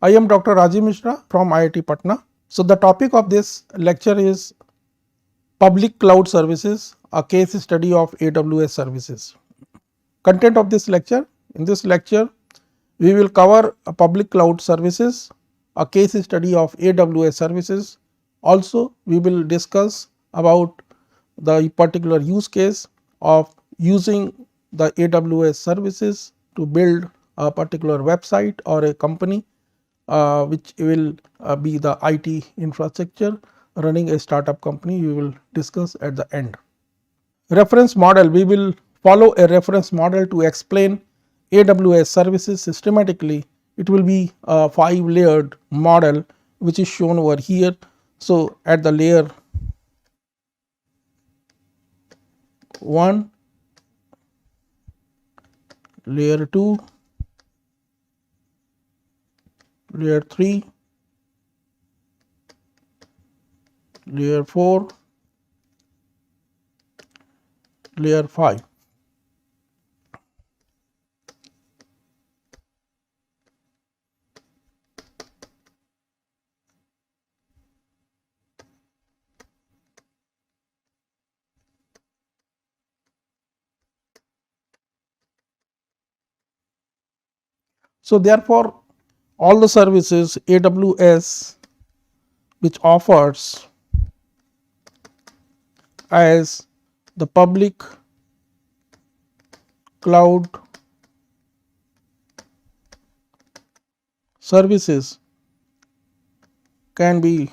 I am Dr. Rajiv Mishra from IIT Patna. So, the topic of this lecture is public cloud services, a case study of AWS services. Content of this lecture: in this lecture we will cover a public cloud services, a case study of AWS services. Also we will discuss about the particular use case of using the AWS services to build a particular website or a company which will be the IT infrastructure running a startup company. We will discuss at the end. Reference model: we will follow a reference model to explain AWS services systematically. It will be a 5 layered model which is shown over here. So, at the layer 1, layer 2, layer 3, layer 4, layer 5. So, therefore, all the services AWS which offers as the public cloud services can be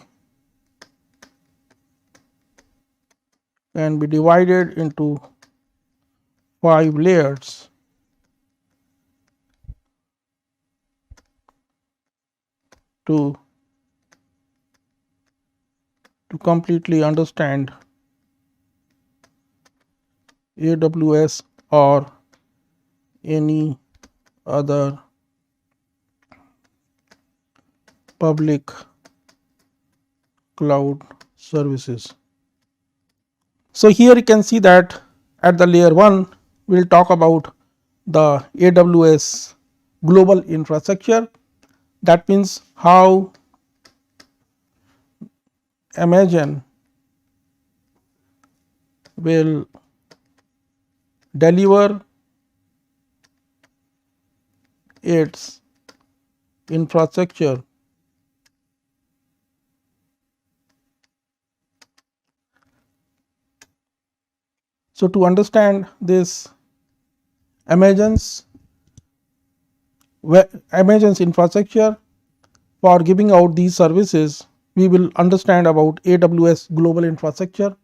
divided into 5 layers to completely understand AWS or any other public cloud services. So, here you can see that at the layer 1 we will talk about the AWS global infrastructure. That means how Amazon will deliver its infrastructure So, to understand this Amazon's infrastructure for giving out these services, we will understand about AWS global infrastructure,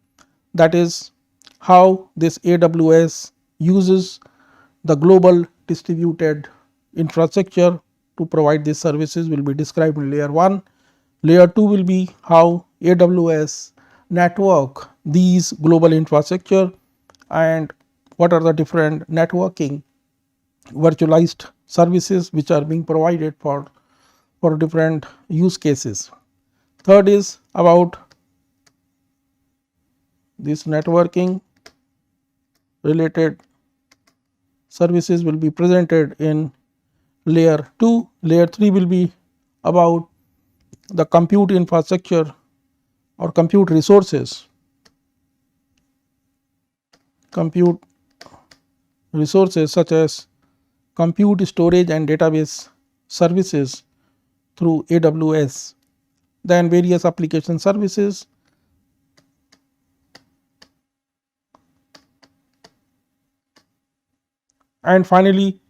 that is how this AWS uses the global distributed infrastructure to provide these services will be described in layer 1. Layer 2 will be how AWS network these global infrastructure and what are the different networking virtualized services which are being provided for different use cases. Third is about this networking related services will be presented in layer 2. Layer 3 will be about the compute infrastructure or compute resources, such as compute, storage and database services through AWS, then various application services, and finally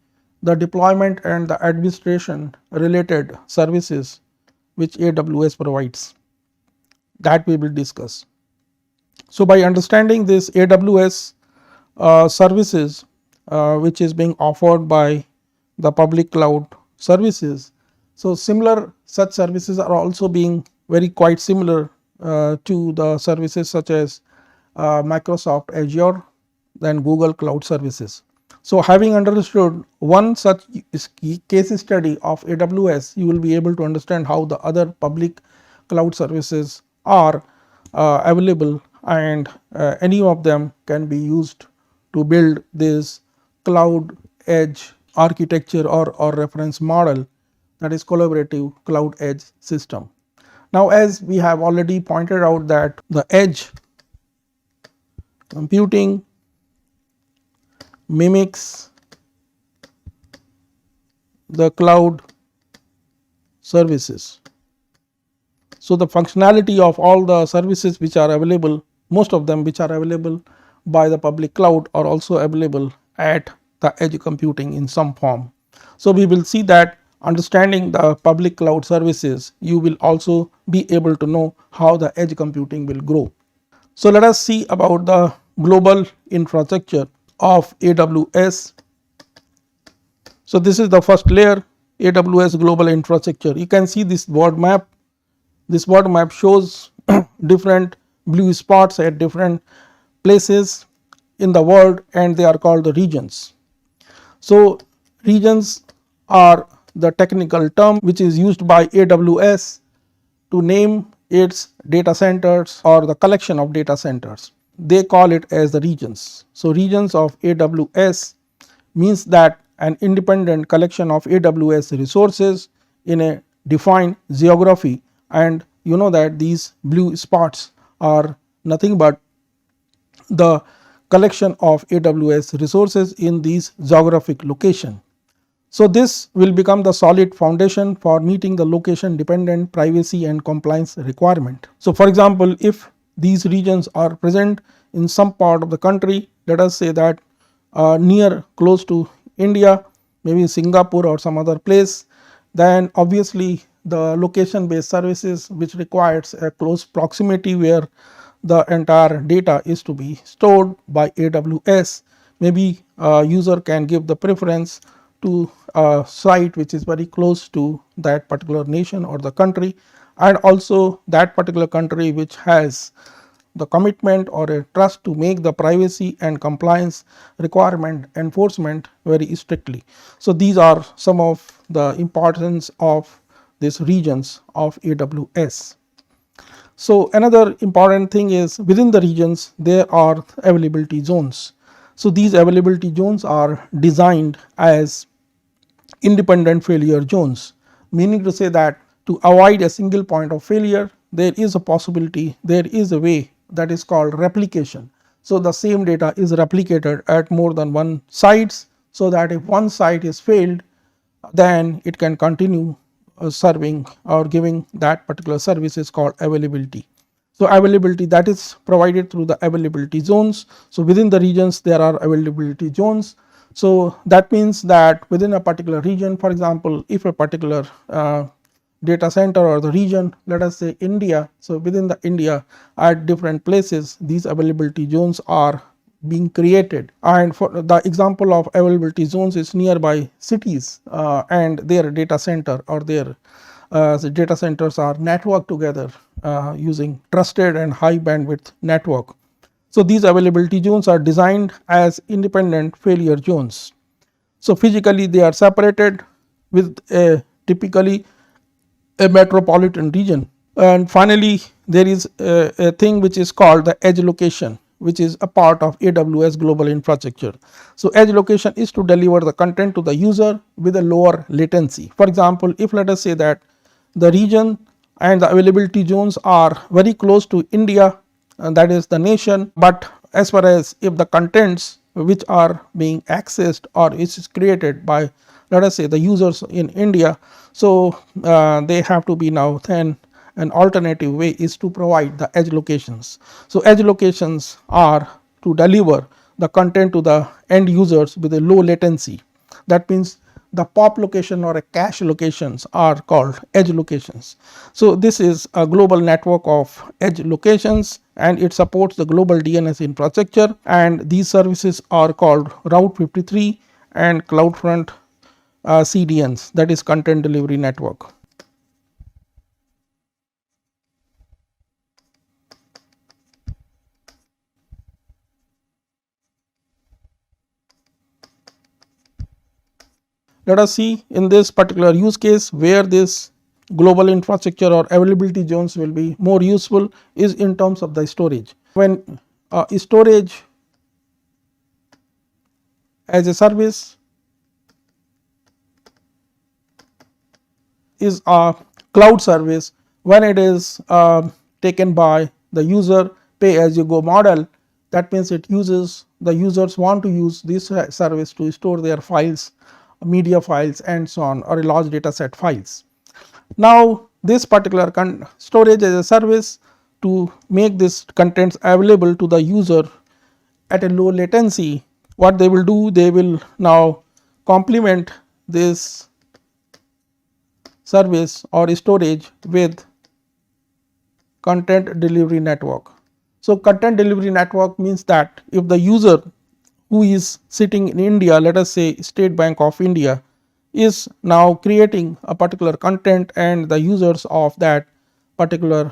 the deployment and the administration related services which AWS provides, that we will discuss. So, by understanding this AWS services which is being offered by the public cloud services, so similar such services are also being very quite similar to the services such as Microsoft Azure, then Google Cloud Services. So, having understood one such case study of AWS, you will be able to understand how the other public cloud services are available, and any of them can be used to build this cloud edge architecture or reference model that is collaborative cloud edge system. Now, as we have already pointed out that the edge computing mimics the cloud services. So, the functionality of all the services which are available, most of them which are available by the public cloud are also available at the edge computing in some form. So, we will see that understanding the public cloud services, you will also be able to know how the edge computing will grow. So, let us see about the global infrastructure of AWS. So, this is the first layer, AWS global infrastructure. You can see this world map. This world map shows different blue spots at different places in the world, and they are called the regions. So, regions are the technical term which is used by AWS to name its data centers or the collection of data centers. They call it as the regions. So, regions of AWS means that an independent collection of AWS resources in a defined geography, and you know that these blue spots are nothing but the collection of AWS resources in these geographic location. So, this will become the solid foundation for meeting the location dependent privacy and compliance requirement. So, for example, if these regions are present in some part of the country, let us say that near close to India, maybe Singapore or some other place, then obviously the location based services which requires a close proximity where the entire data is to be stored by AWS, maybe user can give the preference to a site which is very close to that particular nation or the country, and also that particular country which has the commitment or a trust to make the privacy and compliance requirement enforcement very strictly. So, these are some of the importance of these regions of AWS. So, another important thing is within the regions there are availability zones. So, these availability zones are designed as independent failure zones, meaning to say that to avoid a single point of failure, there is a possibility, there is a way that is called replication. So, the same data is replicated at more than one sites, so that if one site is failed, then it can continue serving or giving that particular service is called availability. So, availability that is provided through the availability zones. So, within the regions there are availability zones. So, that means that within a particular region, for example, if a particular data center or the region, let us say India. So, within the India at different places these availability zones are being created, and for the example of availability zones is nearby cities and their data center or their the data centers are networked together using trusted and high bandwidth network. So, these availability zones are designed as independent failure zones. So, physically they are separated with a typically a metropolitan region. And finally, there is a thing which is called the edge location, which is a part of AWS global infrastructure. So, edge location is to deliver the content to the user with a lower latency. For example, if let us say that the region and the availability zones are very close to India, and that is the nation, but as far as if the contents which are being accessed or is created by let us say the users in India, so they have to be now then an alternative way is to provide the edge locations. So, edge locations are to deliver the content to the end users with a low latency. That means the POP location or a cache locations are called edge locations. So, this is a global network of edge locations and it supports the global DNS infrastructure, and these services are called Route 53 and CloudFront CDNs, that is content delivery network. Let us see in this particular use case where this global infrastructure or availability zones will be more useful is in terms of the storage. When storage as a service is a cloud service when it is taken by the user pay as you go model. That means it uses the users want to use this service to store their files, media files and so on, or a large data set files. Now this particular storage as a service, to make this contents available to the user at a low latency, what they will do, they will now complement this service or storage with content delivery network. So content delivery network means that if the user who is sitting in India, let us say State Bank of India, is now creating a particular content and the users of that particular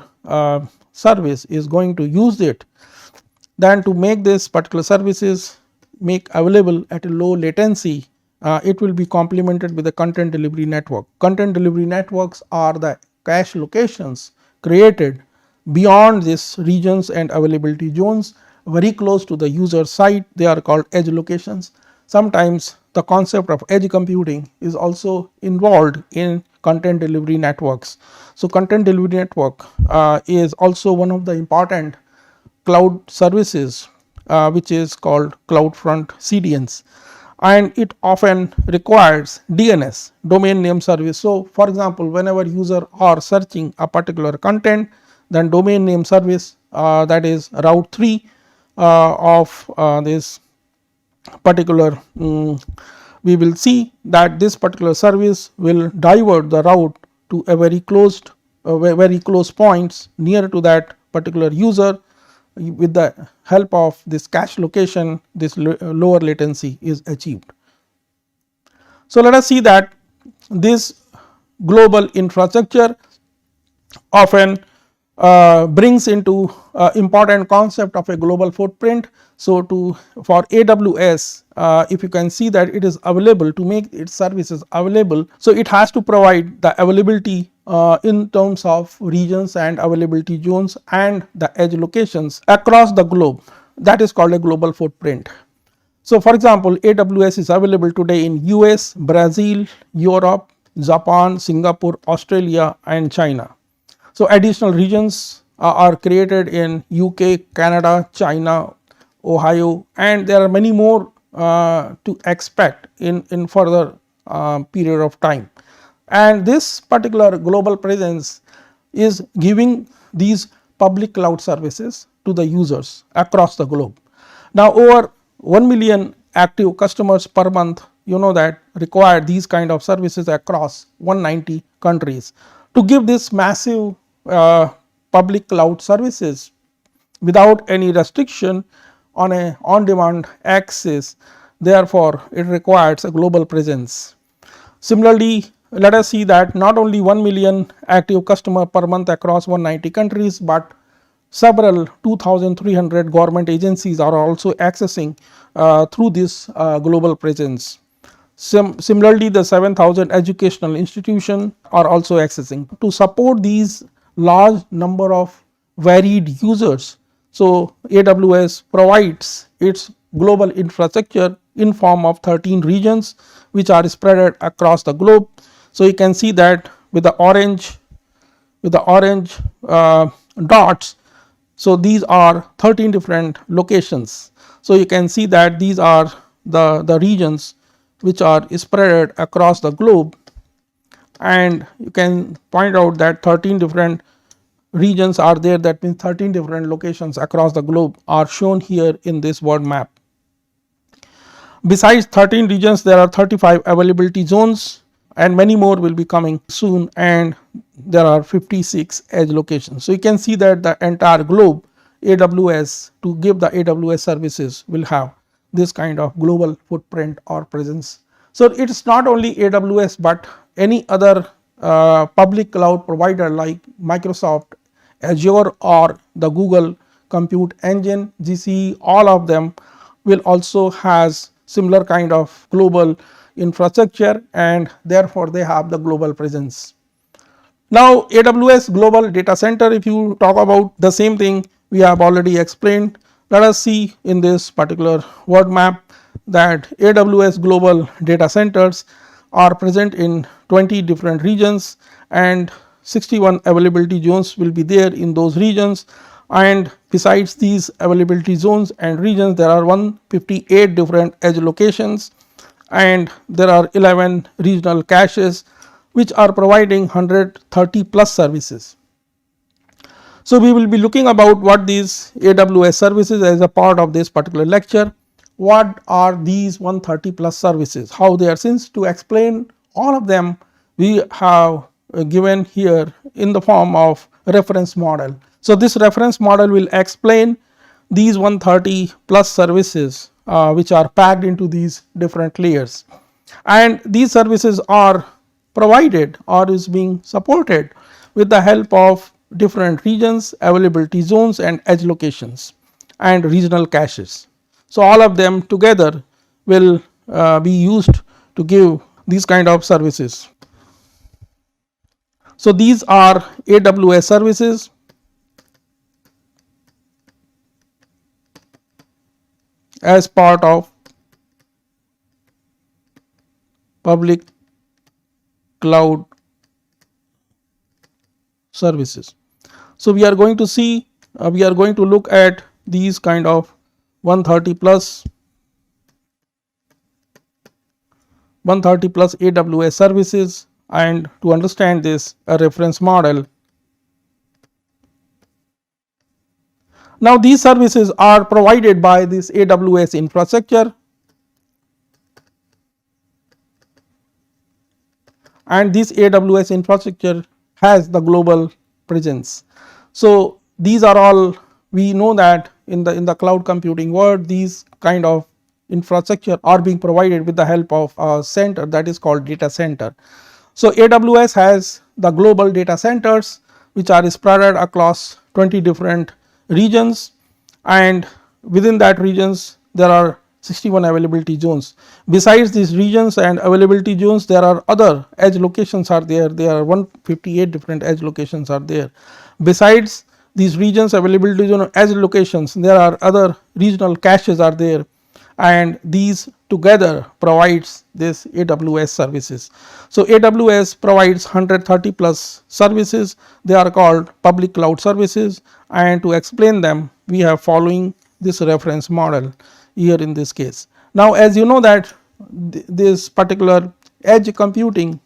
service is going to use it, then to make this particular services make available at a low latency, it will be complemented with the content delivery network. Content delivery networks are the cache locations created beyond these regions and availability zones, very close to the user site. They are called edge locations. Sometimes the concept of edge computing is also involved in content delivery networks. So content delivery network is also one of the important cloud services which is called CloudFront CDNs, and it often requires DNS, domain name service. So for example, whenever user are searching a particular content, then domain name service, that is route 3 of this particular, we will see that this particular service will divert the route to a very close points near to that particular user. With the help of this cache location, this lower latency is achieved. So let us see that this global infrastructure often brings into important concept of a global footprint. So for AWS, if you can see that it is available to make its services available, so it has to provide the availability in terms of regions and availability zones and the edge locations across the globe. That is called a global footprint. So for example, AWS is available today in US, Brazil, Europe, Japan, Singapore, Australia and China. So additional regions are created in UK, Canada, China, Ohio, and there are many more to expect in further period of time. And this particular global presence is giving these public cloud services to the users across the globe. Now over 1 million active customers per month, you know, that require these kind of services across 190 countries. To give this massive public cloud services without any restriction on a on-demand access, therefore it requires a global presence. Similarly, let us see that not only 1 million active customer per month across 190 countries, but several 2,300 government agencies are also accessing through this global presence. Similarly, the 7,000 educational institutions are also accessing to support these large number of varied users. So AWS provides its global infrastructure in form of 13 regions which are spread across the globe. So you can see that with the orange dots, so these are 13 different locations. So you can see that these are the regions which are spread across the globe, and you can point out that 13 different regions are there. That means 13 different locations across the globe are shown here in this world map. Besides 13 regions, there are 35 availability zones and many more will be coming soon, and there are 56 edge locations. So you can see that the entire globe AWS, to give the AWS services, will have this kind of global footprint or presence. So it is not only AWS, but any other public cloud provider like Microsoft Azure or the Google Compute Engine, GCE, all of them will also has similar kind of global infrastructure, and therefore they have the global presence. Now AWS Global Datacenter, if you talk about the same thing we have already explained, let us see in this particular word map that AWS Global Data Centers are present in 20 different regions, and 61 availability zones will be there in those regions. And besides these availability zones and regions, there are 158 different edge locations, and there are 11 regional caches which are providing 130 plus services. So, we will be looking about what these AWS services as a part of this particular lecture. What are these 130 plus services, how they are. Since to explain all of them, we have given here in the form of reference model. So, this reference model will explain these 130 plus services which are packed into these different layers, and these services are provided or is being supported with the help of different regions, availability zones and edge locations and regional caches. So, all of them together will be used to give these kind of services. So, these are AWS services as part of public cloud services. So, we are going to see we are going to look at these kind of 130 plus AWS services, and to understand this, a reference model. Now, these services are provided by this AWS infrastructure, and this AWS infrastructure has the global presence. So, these are all, we know that in the cloud computing world, these kind of infrastructure are being provided with the help of a center that is called data center. So, AWS has the global data centers which are spread across 20 different regions, and within that regions there are 61 availability zones. Besides these regions and availability zones, there are other edge locations are there. There are 158 different edge locations are there. Besides these regions, availability zone, edge locations, there are other regional caches are there, and these together provides this AWS services. So, AWS provides 130 plus services. They are called public cloud services, and to explain them we have following this reference model here in this case. Now, as you know that this particular edge computing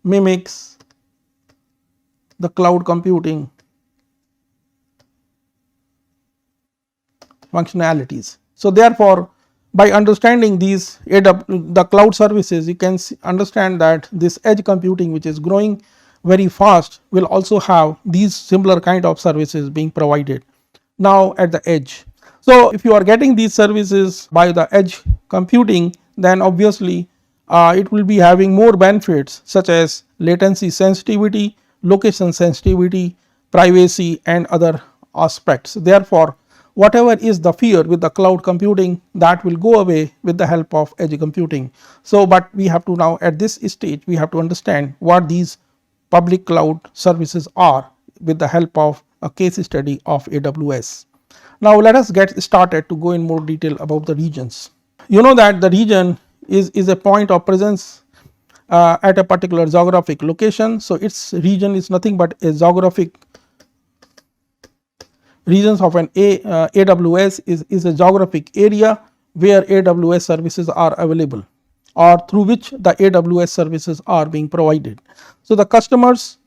mimics the cloud computing functionalities. So, therefore, by understanding these the cloud services, you can understand that this edge computing which is growing very fast will also have these similar kind of services being provided now at the edge. So, if you are getting these services by the edge computing, then obviously it will be having more benefits such as latency sensitivity, location sensitivity, privacy and other aspects. Therefore, whatever is the fear with the cloud computing, that will go away with the help of edge computing. So, but we have to now at this stage we have to understand what these public cloud services are with the help of a case study of AWS. Now, let us get started to go in more detail about the regions. You know that the region is a point of presence at a particular geographic location. So, its region is nothing but a geographic regions of an AWS is a geographic area where AWS services are available or through which the AWS services are being provided. So, the customers,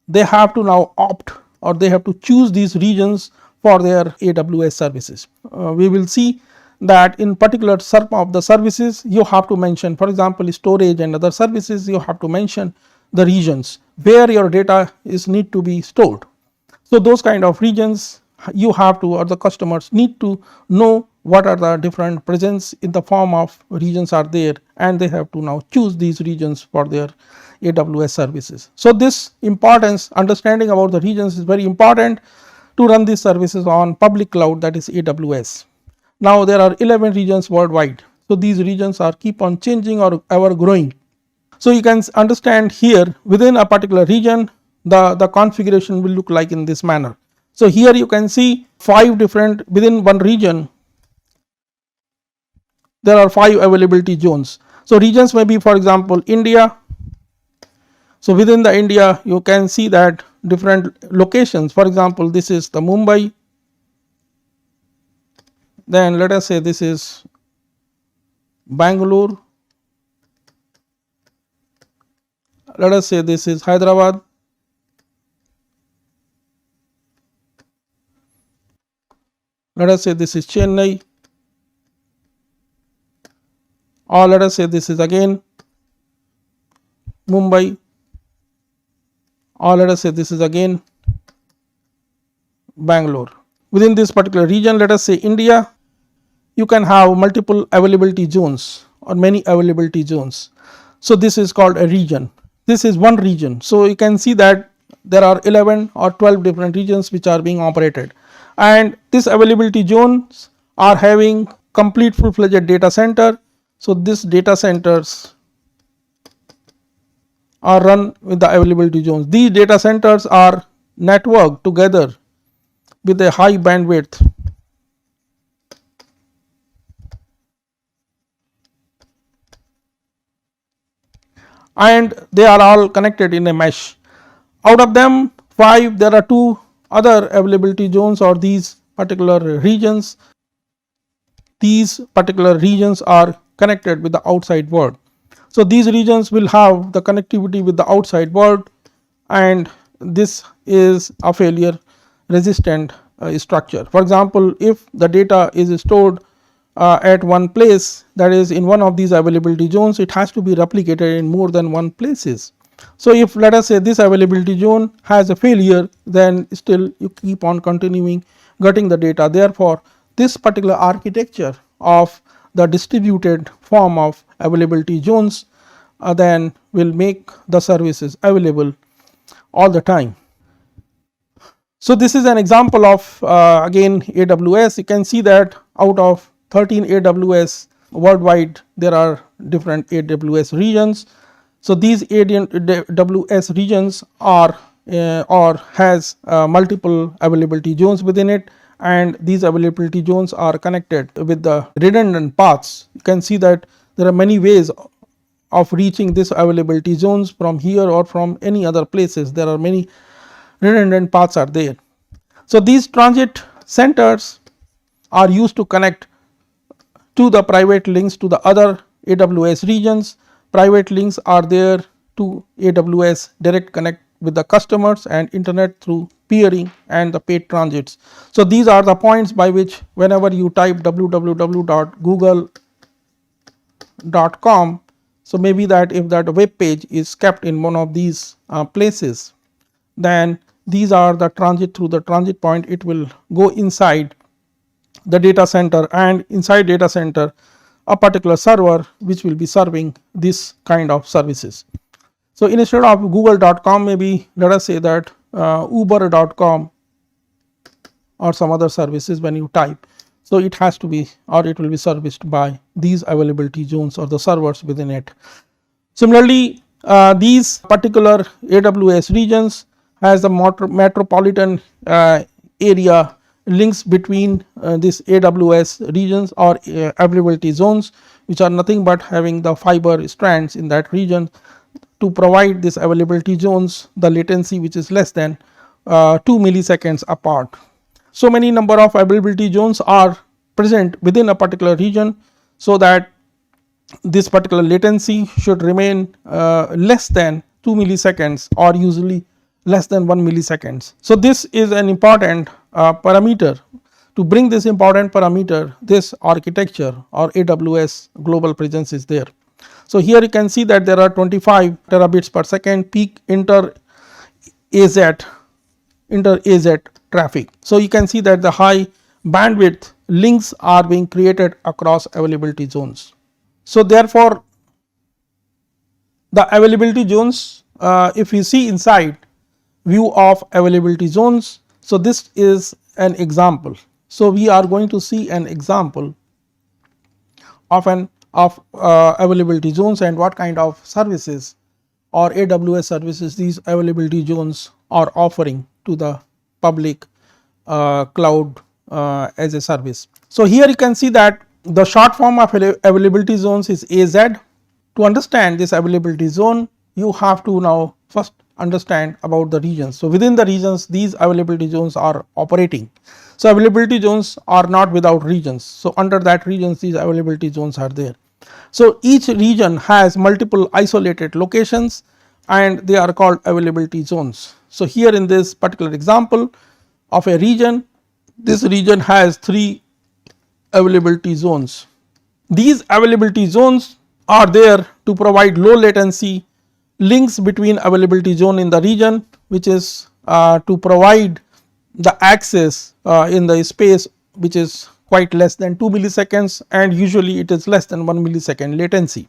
they have to now opt or they have to choose these regions for their AWS services. We will see that in particular some of the services you have to mention, for example, storage and other services, you have to mention the regions where your data is need to be stored. So, those kind of regions you have to, or the customers need to know what are the different presence in the form of regions are there, and they have to now choose these regions for their AWS services. So, this importance, understanding about the regions is very important to run these services on public cloud, that is AWS. Now, there are 11 regions worldwide. So, these regions are keep on changing or ever growing. So, you can understand here within a particular region the configuration will look like in this manner. So, here you can see 5 different within one region there are 5 availability zones. So, regions may be, for example, India. So, within the India you can see that different locations, for example, this is the Mumbai, then let us say this is Bangalore, let us say this is Hyderabad, let us say this is Chennai, or let us say this is again Mumbai, or let us say this is again Bangalore. Within this particular region, let us say India, you can have multiple availability zones or many availability zones. So, this is called a region. This is one region. So, you can see that there are 11 or 12 different regions which are being operated, and this availability zones are having complete full-fledged data center. So, these data centers are run with the availability zones. These data centers are networked together with a high bandwidth and they are all connected in a mesh. Out of them 5, there are 2 other availability zones or these particular regions. These particular regions are connected with the outside world. So, these regions will have the connectivity with the outside world, and this is a failure resistant structure. For example, if the data is stored at one place, that is in one of these availability zones, it has to be replicated in more than one places. So, if let us say this availability zone has a failure, then still you keep on continuing getting the data. Therefore, this particular architecture of the distributed form of availability zones then will make the services available all the time. So, this is an example of again AWS. You can see that out of 13 AWS worldwide, there are different AWS regions. So, these AWS regions are or has multiple availability zones within it, and these availability zones are connected with the redundant paths. You can see that there are many ways of reaching this availability zones from here or from any other places. There are many redundant paths are there. So, these transit centers are used to connect to the private links to the other AWS regions. Private links are there to AWS direct connect with the customers and internet through peering and the paid transits. So, these are the points by which whenever you type www.google.com, so maybe that if that web page is kept in one of these places, then these are the transit. Through the transit point, it will go inside the data center, and inside data center a particular server which will be serving this kind of services. So, instead of google.com, maybe let us say that uber.com or some other services when you type. So, it has to be or it will be serviced by these availability zones or the servers within it. Similarly, these particular AWS regions has the metropolitan area links between this AWS regions or availability zones, which are nothing but having the fiber strands in that region to provide this availability zones the latency which is less than 2 milliseconds apart. So, many number of availability zones are present within a particular region, so that this particular latency should remain less than 2 milliseconds or usually less than 1 milliseconds. So, this is an important parameter. To bring this important parameter, this architecture or AWS global presence is there. So, here you can see that there are 25 terabits per second peak inter AZ traffic. So, you can see that the high bandwidth links are being created across availability zones. So, therefore, the availability zones, if you see inside view of availability zones. So, this is an example. So, we are going to see an example of availability zones and what kind of services or AWS services these availability zones are offering to the public cloud as a service. So, here you can see that the short form of availability zones is AZ. To understand this availability zone, you have to now first understand about the regions. So, within the regions these availability zones are operating. So, availability zones are not without regions. So, under that regions these availability zones are there. So, each region has multiple isolated locations and they are called availability zones. So, here in this particular example of a region, this region has 3 availability zones. These availability zones are there to provide low latency links between availability zone in the region, which is to provide the access in the space which is quite less than 2 milliseconds, and usually it is less than 1 millisecond latency.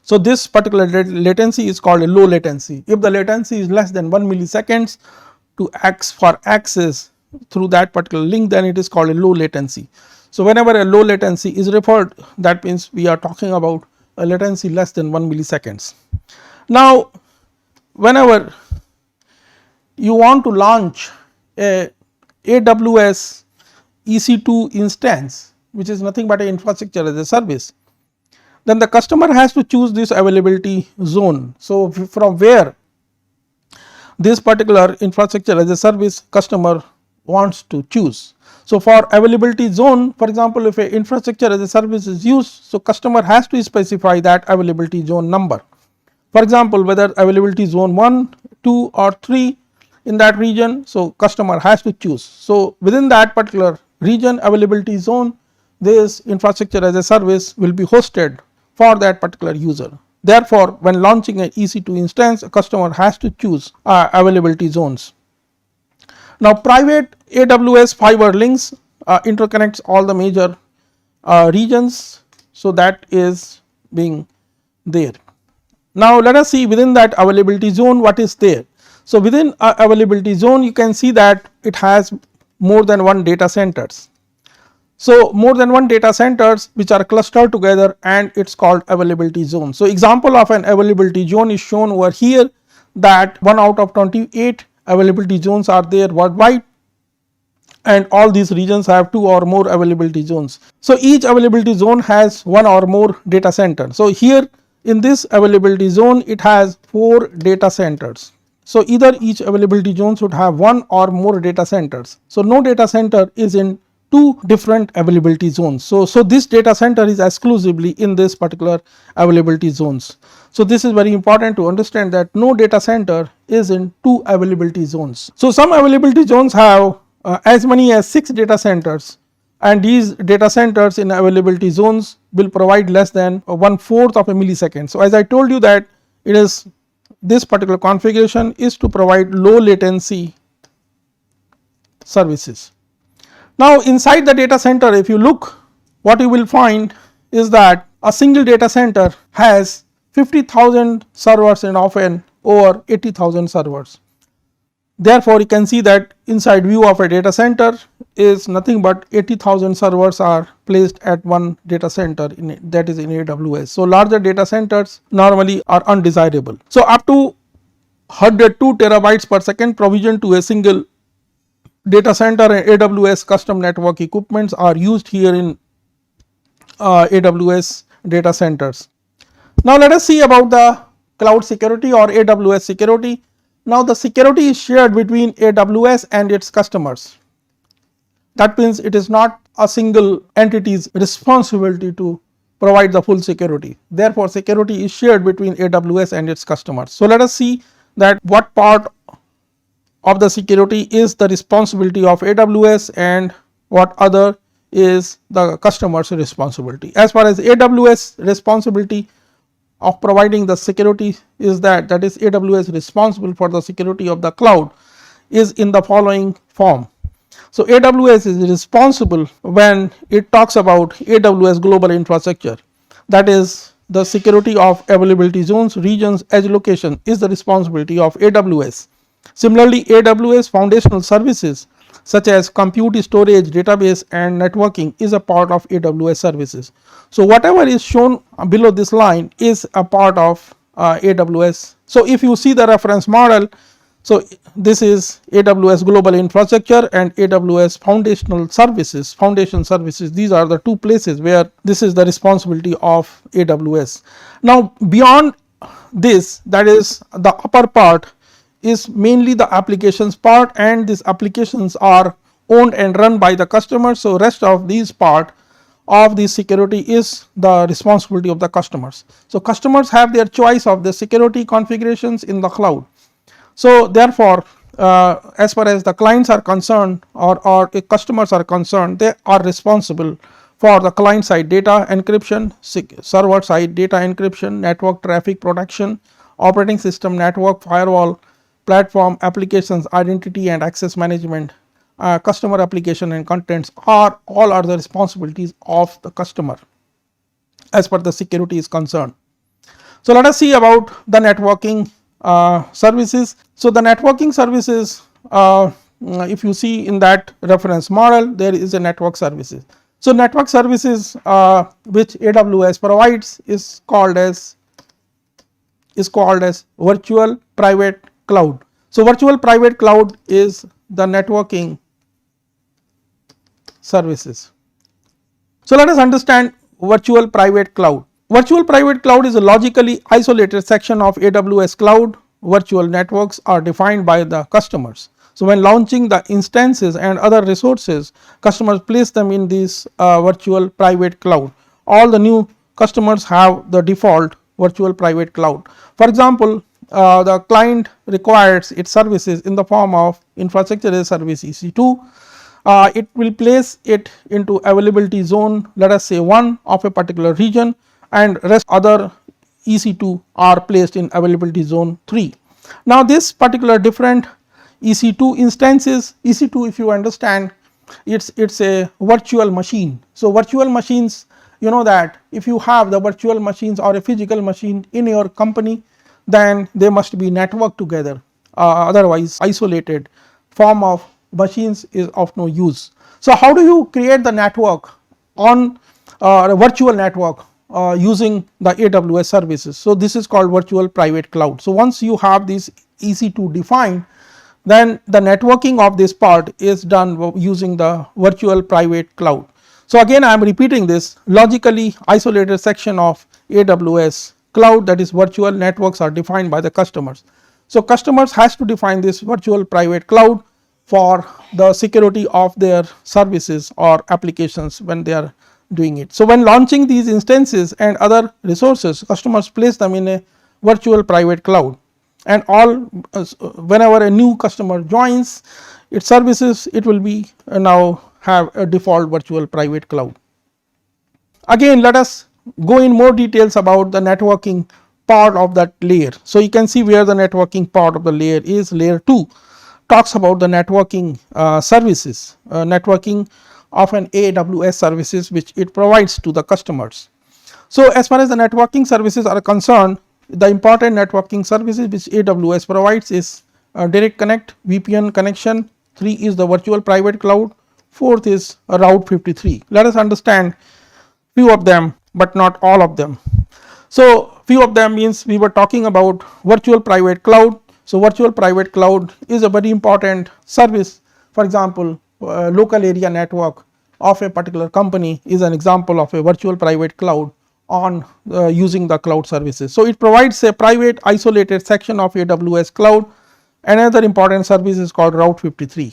So, this particular latency is called a low latency. If the latency is less than 1 milliseconds to for access through that particular link, then it is called a low latency. So, whenever a low latency is referred, that means we are talking about a latency less than 1 milliseconds. Now, whenever you want to launch a AWS EC2 instance, which is nothing but an infrastructure as a service, then the customer has to choose this availability zone. So, from where this particular infrastructure as a service customer wants to choose. So, for availability zone, for example, if a infrastructure as a service is used, so customer has to specify that availability zone number. For example, whether availability zone 1, 2 or 3 in that region, so customer has to choose. So, within that particular region availability zone, this infrastructure as a service will be hosted for that particular user. Therefore, when launching an EC2 instance, a customer has to choose availability zones. Now, private AWS fiber links interconnects all the major regions. So, that is being there. Now, let us see within that availability zone what is there. So, within availability zone you can see that it has more than one data centers. So, more than one data centers which are clustered together, and it is called availability zone. So, example of an availability zone is shown over here, that 1 out of 28 availability zones are there worldwide, and all these regions have 2 or more availability zones. So, each availability zone has 1 or more data center. So, here in this availability zone it has 4 data centers. So, either each availability zone should have 1 or more data centers. So, no data center is in 2 different availability zones. So, this data center is exclusively in this particular availability zones. So, this is very important to understand that no data center is in 2 availability zones. So, some availability zones have as many as 6 data centers, and these data centers in availability zones will provide less than 1/4 of a millisecond. So, as I told you that it is this particular configuration is to provide low latency services. Now, inside the data center, if you look, what you will find is that a single data center has 50,000 servers and often over 80,000 servers. Therefore, you can see that inside view of a data center is nothing but 80,000 servers are placed at one data center that is in AWS. So, larger data centers normally are undesirable. So, up to 102 terabytes per second provision to a single data center and AWS custom network equipments are used here in AWS data centers. Now, let us see about the cloud security or AWS security. Now, the security is shared between AWS and its customers. That means it is not a single entity's responsibility to provide the full security. Therefore, security is shared between AWS and its customers. So, let us see that what part of the security is the responsibility of AWS and what other is the customer's responsibility. As far as AWS responsibility of providing the security is that is AWS responsible for the security of the cloud is in the following form. So, AWS is responsible when it talks about AWS global infrastructure, that is the security of availability zones, regions, edge location is the responsibility of AWS. Similarly, AWS foundational services such as compute, storage, database and networking is a part of AWS services. So, whatever is shown below this line is a part of AWS. So, if you see the reference model, So, this is AWS Global Infrastructure and AWS Foundational Services, Foundation Services. These are the two places where this is the responsibility of AWS. Now, beyond this, that is the upper part is mainly the applications part, and these applications are owned and run by the customer. So, rest of these part of the security is the responsibility of the customers. So, customers have their choice of the security configurations in the cloud. So, therefore, as far as the clients are concerned or customers are concerned, they are responsible for the client side data encryption, server side data encryption, network traffic protection, operating system, network, firewall, platform, applications, identity and access management, customer application and contents are all are the responsibilities of the customer as per the security is concerned. So, let us see about the networking services. So, the networking services, if you see in that reference model, there is a network services. So, network services which AWS provides is called as virtual private cloud. So, virtual private cloud is the networking services. So, let us understand virtual private cloud. Virtual private cloud is a logically isolated section of AWS cloud. Virtual networks are defined by the customers. So, when launching the instances and other resources, customers place them in this virtual private cloud. All the new customers have the default virtual private cloud. For example, the client requires its services in the form of infrastructure as a service EC2. It will place it into availability zone, let us say 1 of a particular region, and rest other EC2 are placed in availability zone 3. Now, this particular different EC2 instances, EC2 if you understand, it's a virtual machine. So, virtual machines, you know that if you have the virtual machines or a physical machine in your company, then they must be networked together, otherwise isolated form of machines is of no use. So, how do you create the network on a virtual network using the AWS services? So, this is called virtual private cloud. So, once you have this EC2 defined, then the networking of this part is done using the virtual private cloud. So, again I am repeating this logically isolated section of AWS cloud, that is virtual networks are defined by the customers. So, customers has to define this virtual private cloud for the security of their services or applications when they are doing it. So, when launching these instances and other resources, customers place them in a virtual private cloud, and all whenever a new customer joins its services, it will be now have a default virtual private cloud. Again, let us go in more details about the networking part of that layer. So, you can see where the networking part of the layer is. Layer 2 talks about the networking services, networking of an AWS services which it provides to the customers. So, as far as the networking services are concerned, the important networking services which AWS provides is direct connect, VPN connection, 3 is the virtual private cloud, 4th is Route 53. Let us understand few of them, but not all of them. So, few of them means we were talking about virtual private cloud. So, virtual private cloud is a very important service. For example, local area network of a particular company is an example of a virtual private cloud on using the cloud services. So, it provides a private isolated section of AWS cloud. Another important service is called Route 53.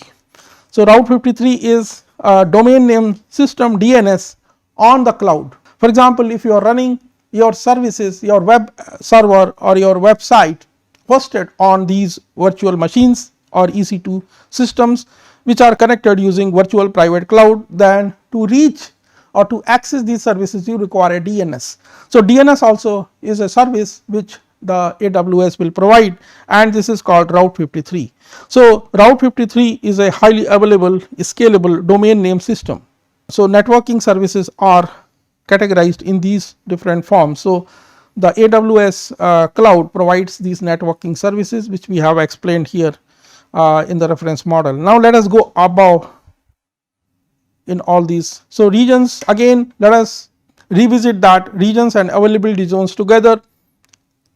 So, Route 53 is a domain name system DNS on the cloud. For example, if you are running your services, your web server or your website hosted on these virtual machines or EC2 systems which are connected using virtual private cloud, then to reach or to access these services you require a DNS. So, DNS also is a service which the AWS will provide, and this is called Route 53. So, Route 53 is a highly available scalable domain name system. So, networking services are categorized in these different forms. So, the AWS cloud provides these networking services which we have explained here in the reference model. Now, let us go above in all these. So, regions, again let us revisit that regions and availability zones together.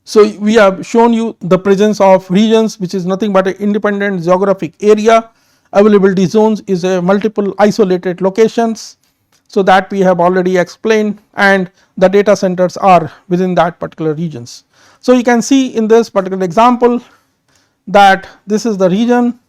So, we have shown you the presence of regions, which is nothing but an independent geographic area. Availability zones is a multiple isolated locations. So, that we have already explained, and the data centers are within that particular regions. So, you can see in this particular example that this is the region,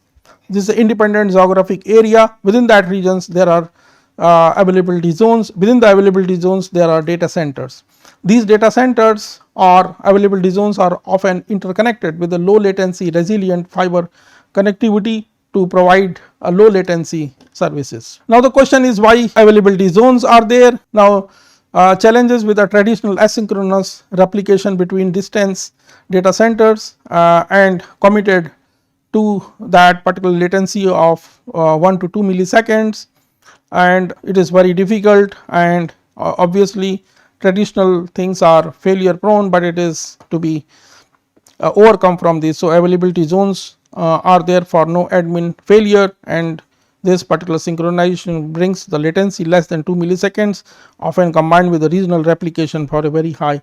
this is the independent geographic area. Within that regions there are availability zones. Within the availability zones there are data centers. These data centers or availability zones are often interconnected with a low latency resilient fiber connectivity to provide a low latency services. Now, the question is why availability zones are there. Now, challenges with a traditional asynchronous replication between distance data centers and committed to that particular latency of 1 to 2 milliseconds, and it is very difficult, and obviously traditional things are failure prone, but it is to be overcome from this. So, availability zones are there for no admin failure, and this particular synchronization brings the latency less than 2 milliseconds, often combined with the regional replication for a very high.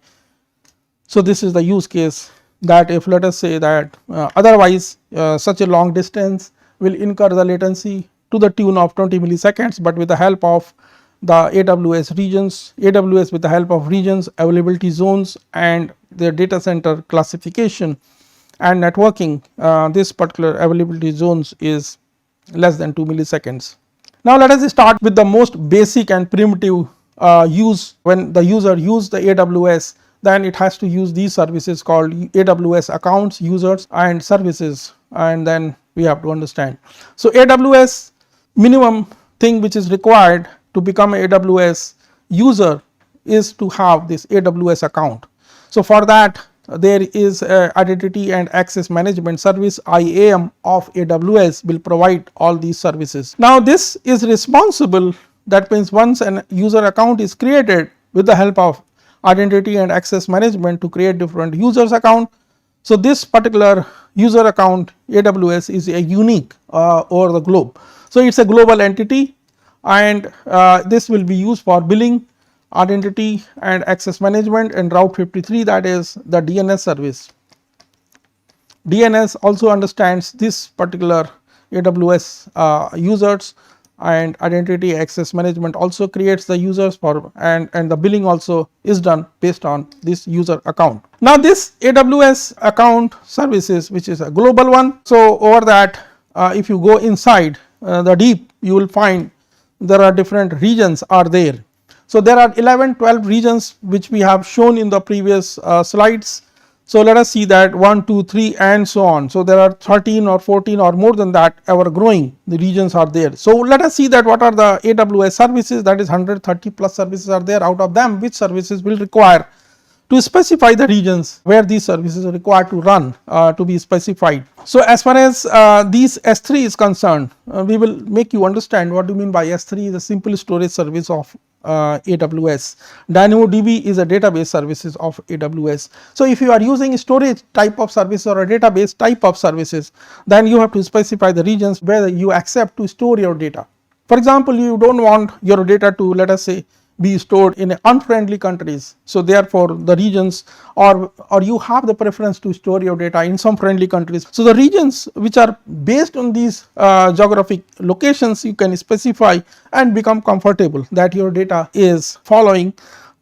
So, this is the use case that if let us say that otherwise such a long distance will incur the latency to the tune of 20 milliseconds, but with the help of the AWS regions, AWS with the help of regions, availability zones and their data center classification and networking, this particular availability zones is less than 2 milliseconds. Now, let us start with the most basic and primitive use. When the user use the AWS, then it has to use these services called AWS accounts, users and services, and then we have to understand. So, AWS minimum thing which is required to become a AWS user is to have this AWS account. So, for that there is a identity and access management service IAM of AWS will provide all these services. Now, this is responsible, that means once an user account is created with the help of identity and access management to create different users account. So, this particular user account AWS is a unique over the globe. So, it is a global entity, and this will be used for billing, identity and access management and Route 53, that is the DNS service. DNS also understands this particular AWS users, and identity access management also creates the users for, and the billing also is done based on this user account. Now, this AWS account services, which is a global one. So, over that if you go inside the deep, you will find there are different regions are there. So, there are 11-12 regions which we have shown in the previous slides. So, let us see that 1, 2, 3 and so on. So, there are 13 or 14 or more than that ever growing, the regions are there. So, let us see that what are the AWS services, that is 130 plus services are there. Out of them, which services will require to specify the regions where these services are required to run to be specified. So, as far as these S3 is concerned, we will make you understand what do you mean by S3 is a simple storage service of AWS. DynamoDB is a database services of AWS. So, if you are using storage type of service or a database type of services, then you have to specify the regions where you accept to store your data. For example, you do not want your data to, let us say, be stored in unfriendly countries. So, therefore, the regions or you have the preference to store your data in some friendly countries. So, the regions which are based on these geographic locations you can specify and become comfortable that your data is following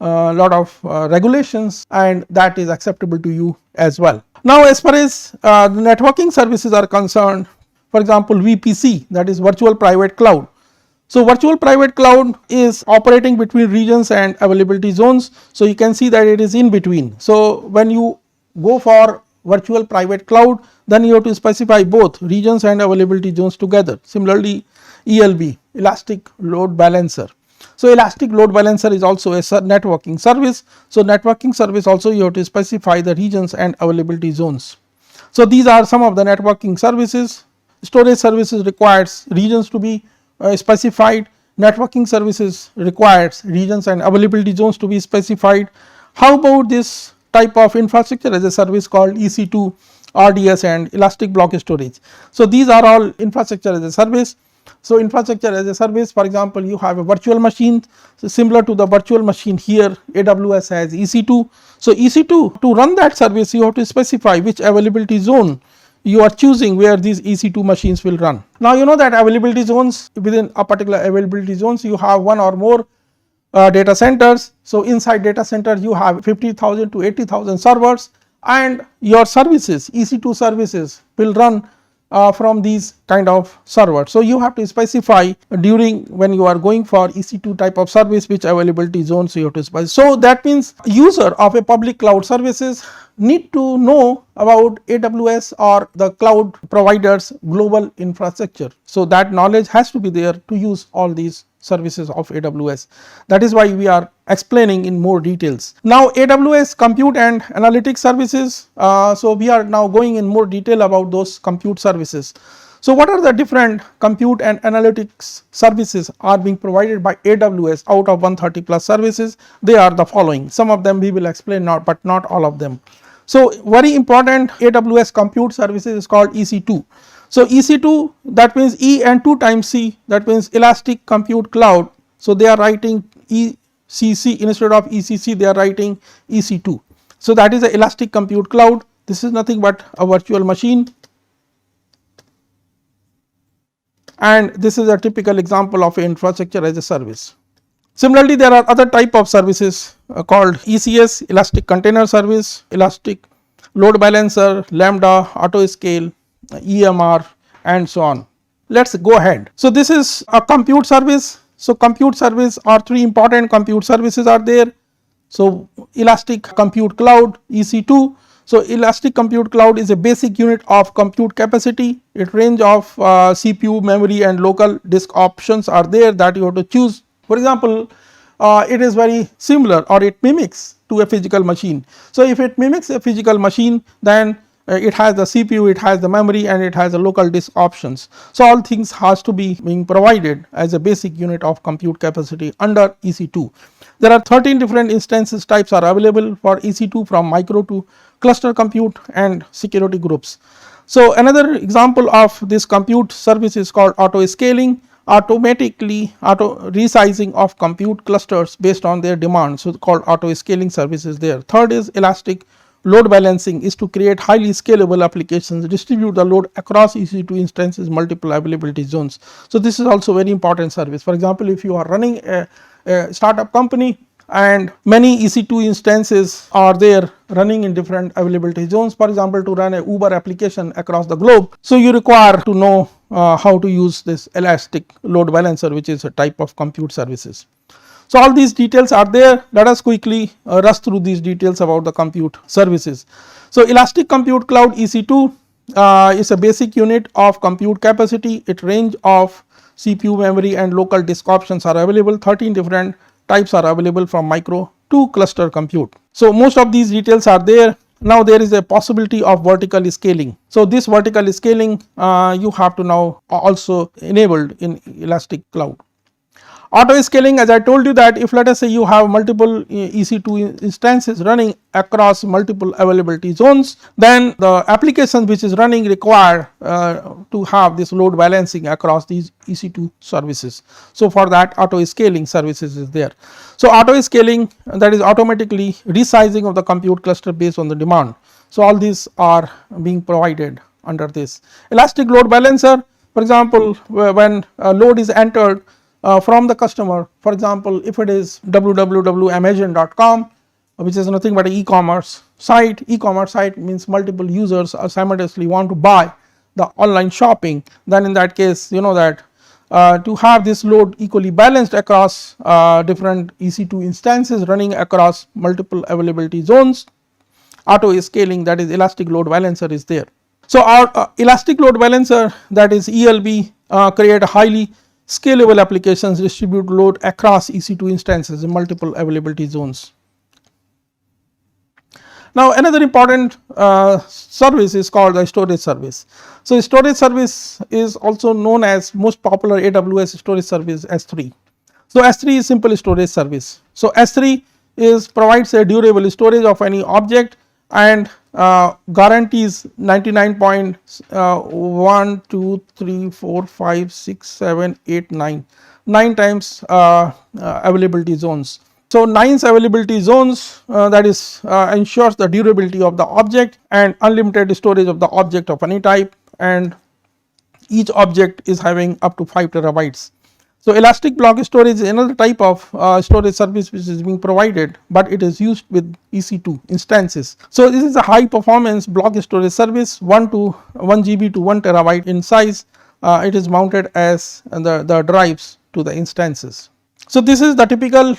a lot of regulations and that is acceptable to you as well. Now, as far as the networking services are concerned, for example, VPC, that is virtual private cloud. So, virtual private cloud is operating between regions and availability zones. So, you can see that it is in between. So, when you go for virtual private cloud, then you have to specify both regions and availability zones together. Similarly, ELB, Elastic Load Balancer. So, Elastic Load Balancer is also a networking service. So, networking service also you have to specify the regions and availability zones. So, these are some of the networking services. Storage services requires regions to be specified, networking services requires regions and availability zones to be specified. How about this type of infrastructure as a service called EC2, RDS and elastic block storage. So, these are all infrastructure as a service. So, infrastructure as a service, for example, you have a virtual machine, so similar to the virtual machine here AWS has EC2. So, EC2 to run that service you have to specify which availability zone you are choosing where these EC2 machines will run. Now, you know that availability zones, within a particular availability zones you have one or more data centers. So, inside data center you have 50,000 to 80,000 servers, and your services EC2 services will run from these kind of servers. So, you have to specify during when you are going for EC2 type of service which availability zones you have to specify. So, that means user of a public cloud services need to know about AWS or the cloud providers global infrastructure. So, that knowledge has to be there to use all these services of AWS. That is why we are explaining in more details. Now, AWS compute and analytics services. So, we are now going in more detail about those compute services. So, what are the different compute and analytics services are being provided by AWS out of 130 plus services? They are the following. Some of them we will explain now, but not all of them. So, very important AWS compute services is called EC2. So, EC2, that means E and 2 times C, that means Elastic Compute Cloud. So, they are writing ECC instead of ECC, they are writing EC2. So, that is the Elastic Compute Cloud. This is nothing but a virtual machine, and this is a typical example of infrastructure as a service. Similarly, there are other type of services called ECS, Elastic Container Service, Elastic Load Balancer, Lambda, Autoscale, EMR, and so on. Let us go ahead. So, this is a compute service. So, compute service or three important compute services are there. So, Elastic Compute Cloud EC2. So, Elastic Compute Cloud is a basic unit of compute capacity. It range of CPU, memory and local disk options are there that you have to choose. For example, it is very similar or it mimics to a physical machine. So, if it mimics a physical machine, then it has the CPU, it has the memory and it has the local disk options. So, all things has to be being provided as a basic unit of compute capacity under EC2. There are 13 different instances types are available for EC2, from micro to cluster compute and security groups. So, another example of this compute service is called auto scaling, automatically resizing of compute clusters based on their demand. So, called auto scaling services there. Third is Elastic Load Balancing, is to create highly scalable applications, distribute the load across EC2 instances, multiple availability zones. So, this is also very important service. For example, if you are running a startup company and many EC2 instances are there running in different availability zones, for example, to run a Uber application across the globe. So, you require to know how to use this Elastic Load Balancer, which is a type of compute services. So, all these details are there. Let us quickly rush through these details about the compute services. So, Elastic Compute Cloud EC2 is a basic unit of compute capacity. It range of CPU, memory and local disk options are available. 13 different types are available, from micro to cluster compute. So, most of these details are there. Now, there is a possibility of vertical scaling. So, this vertical scaling you have to now also enabled in Elastic Cloud. Auto scaling, as I told you, that if let us say you have multiple EC2 instances running across multiple availability zones, then the application which is running require to have this load balancing across these EC2 services. So, for that auto scaling services is there. So, auto scaling, that is automatically resizing of the compute cluster based on the demand. So, all these are being provided under this. Elastic Load Balancer, for example, when load is entered from the customer, for example, if it is www.amazon.com, which is nothing but an e-commerce site. E-commerce site means multiple users simultaneously want to buy the online shopping, then in that case, you know that to have this load equally balanced across different EC2 instances running across multiple availability zones, auto scaling, that is Elastic Load Balancer is there. So, our Elastic Load Balancer, that is ELB, create a highly scalable applications, distribute load across EC2 instances in multiple availability zones. Now, another important service is called the storage service. So, storage service is also known as most popular AWS storage service S3. So, S3 is simple storage service. So, S3 provides a durable storage of any object, and guarantees 99.1, 2, 3, 4, 5, 6, 7, 8, 9, 9 times availability zones. So, 9 availability zones that is ensures the durability of the object and unlimited storage of the object of any type, and each object is having up to 5 terabytes. So, elastic block storage is another type of storage service which is being provided, but it is used with EC2 instances. So, this is a high performance block storage service 1 GB to 1 terabyte in size. It is mounted as the drives to the instances. So, this is the typical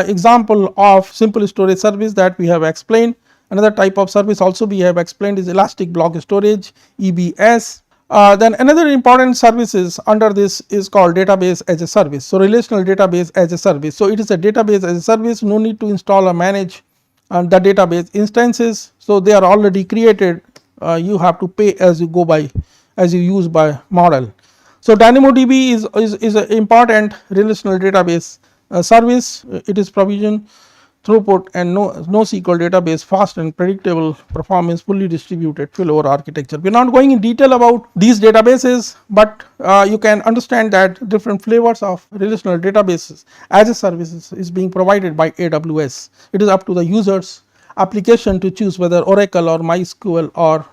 example of simple storage service that we have explained. Another type of service also we have explained is elastic block storage, EBS. Then another important services under this is called database as a service. So, relational database as a service. So, it is a database as a service, no need to install or manage the database instances. So, they are already created, you have to pay as you go by, as you use by model. So, DynamoDB is an important relational database service. It is provision, throughput and NoSQL database, fast and predictable performance, fully distributed failover architecture. We are not going in detail about these databases, but you can understand that different flavors of relational databases as a service is being provided by AWS. It is up to the users application to choose whether Oracle or MySQL or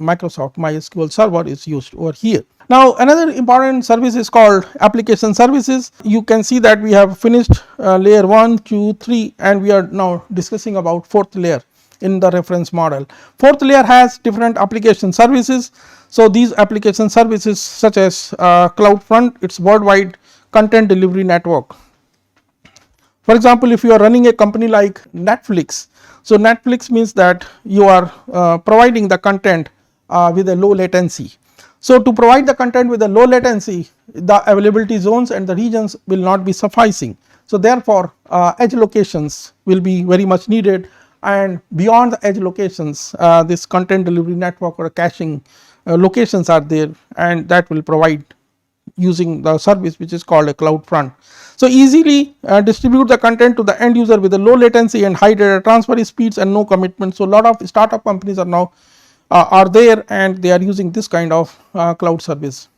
Microsoft MySQL server is used over here. Now, another important service is called application services. You can see that we have finished layer 1, 2, 3 and we are now discussing about 4th layer in the reference model. 4th layer has different application services. So, these application services such as CloudFront, it is worldwide content delivery network. For example, if you are running a company like Netflix, so Netflix means that you are providing the content with a low latency. So, to provide the content with a low latency, the availability zones and the regions will not be sufficing. So, therefore, edge locations will be very much needed, and beyond the edge locations this content delivery network or caching locations are there, and that will provide using the service which is called a CloudFront. So, easily distribute the content to the end user with a low latency and high data transfer speeds and no commitment. So, lot of startup companies are now are there and they are using this kind of cloud service.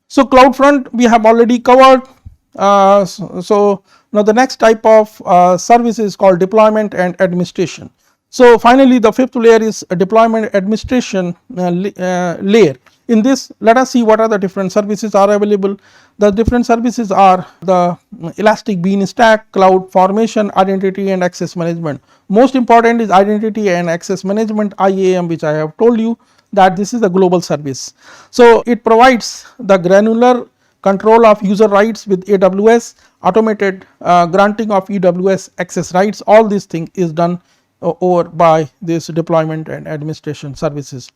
So, CloudFront we have already covered. So, now the next type of service is called deployment and administration. So, finally, the 5th layer is a deployment administration layer. In this, let us see what are the different services are available. The different services are the elastic bean stack, cloud formation, identity and access management. Most important is identity and access management, IAM, which I have told you that this is a global service. So, it provides the granular control of user rights with AWS, automated granting of AWS access rights. All these things is done over by this deployment and administration services.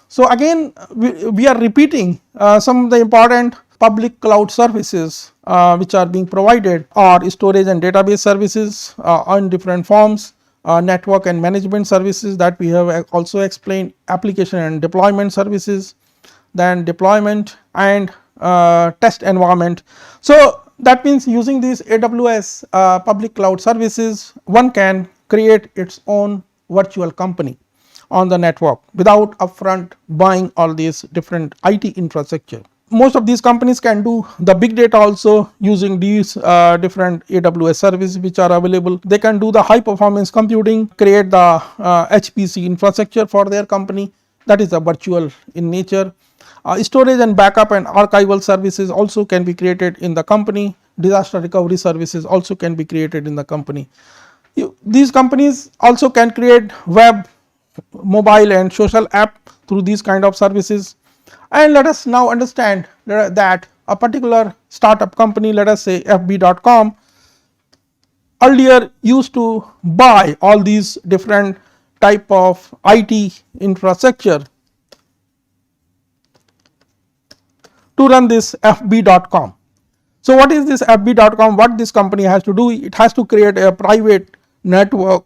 So, again we are repeating some of the important public cloud services which are being provided are storage and database services on different forms, network and management services that we have also explained, application and deployment services, then deployment and test environment. So, that means using these AWS public cloud services, one can create its own virtual company on the network without upfront buying all these different IT infrastructure. Most of these companies can do the big data also using these different AWS services which are available. They can do the high performance computing, create the HPC infrastructure for their company, that is the virtual in nature. Storage and backup and archival services also can be created in the company. Disaster recovery services also can be created in the company. These companies also can create web, mobile and social app through these kind of services. And let us now understand that a particular startup company, let us say FB.com, earlier used to buy all these different type of IT infrastructure to run this FB.com. So, what is this FB.com? What this company has to do? It has to create a private network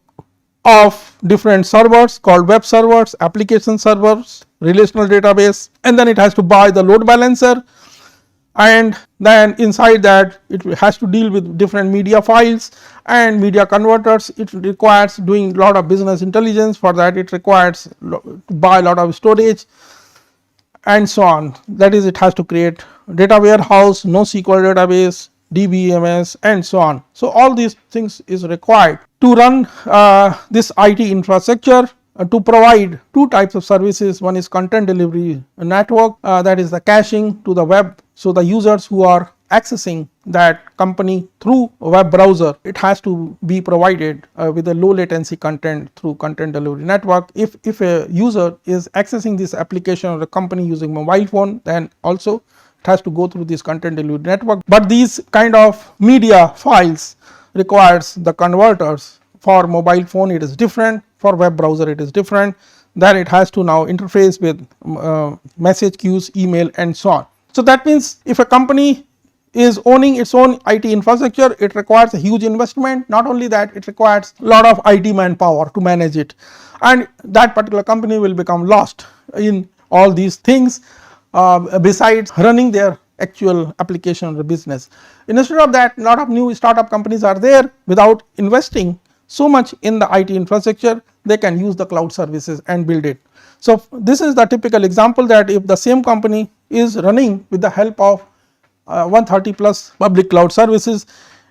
of different servers called web servers, application servers, relational database, and then it has to buy the load balancer, and then inside that it has to deal with different media files, and media converters. It requires doing lot of business intelligence. For that it requires to buy a lot of storage and so on. That is, it has to create data warehouse, NoSQL database, DBMS and so on. So, all these things is required to run this IT infrastructure to provide two types of services. One is content delivery network, that is the caching to the web. So, the users who are accessing that company through a web browser, it has to be provided with a low latency content through content delivery network. If a user is accessing this application or a company using mobile phone, then also it has to go through this content delivery network. But these kind of media files requires the converters. For mobile phone it is different, for web browser it is different, then it has to now interface with message queues, email and so on. So, that means if a company is owning its own IT infrastructure, it requires a huge investment. Not only that, it requires a lot of IT manpower to manage it, and that particular company will become lost in all these things besides running their actual application or business. Instead of that, lot of new startup companies are there. Without investing so much in the IT infrastructure, they can use the cloud services and build it. So, this is the typical example, that if the same company is running with the help of 130 plus public cloud services,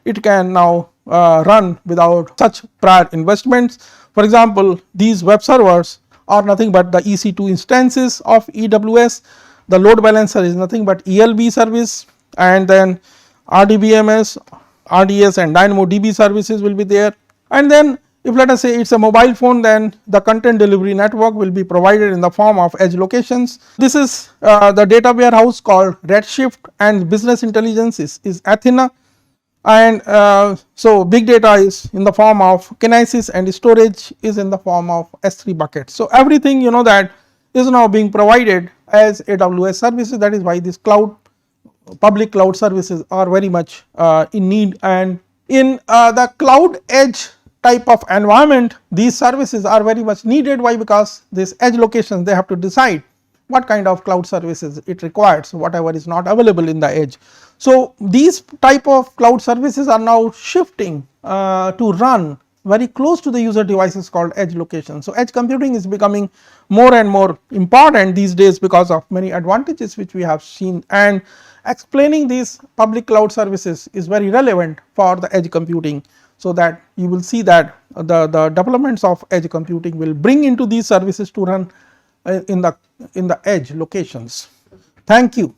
it can now run without such prior investments. For example, these web servers are nothing but the EC2 instances of AWS. The load balancer is nothing but ELB service, and then RDBMS, RDS and DynamoDB services will be there. And then if let us say it is a mobile phone, then the content delivery network will be provided in the form of edge locations. This is the data warehouse called Redshift, and business intelligence is Athena, and so big data is in the form of Kinesis, and storage is in the form of S3 buckets. So, everything that is now being provided as AWS services. That is why these public cloud services are very much in need, and in the cloud edge type of environment, these services are very much needed. Why? Because this edge locations, they have to decide what kind of cloud services it requires, whatever is not available in the edge. So, these type of cloud services are now shifting to run very close to the user devices called edge locations. So, edge computing is becoming more and more important these days because of many advantages which we have seen, and explaining these public cloud services is very relevant for the edge computing. So, that you will see that the developments of edge computing will bring into these services to run in the edge locations. Thank you.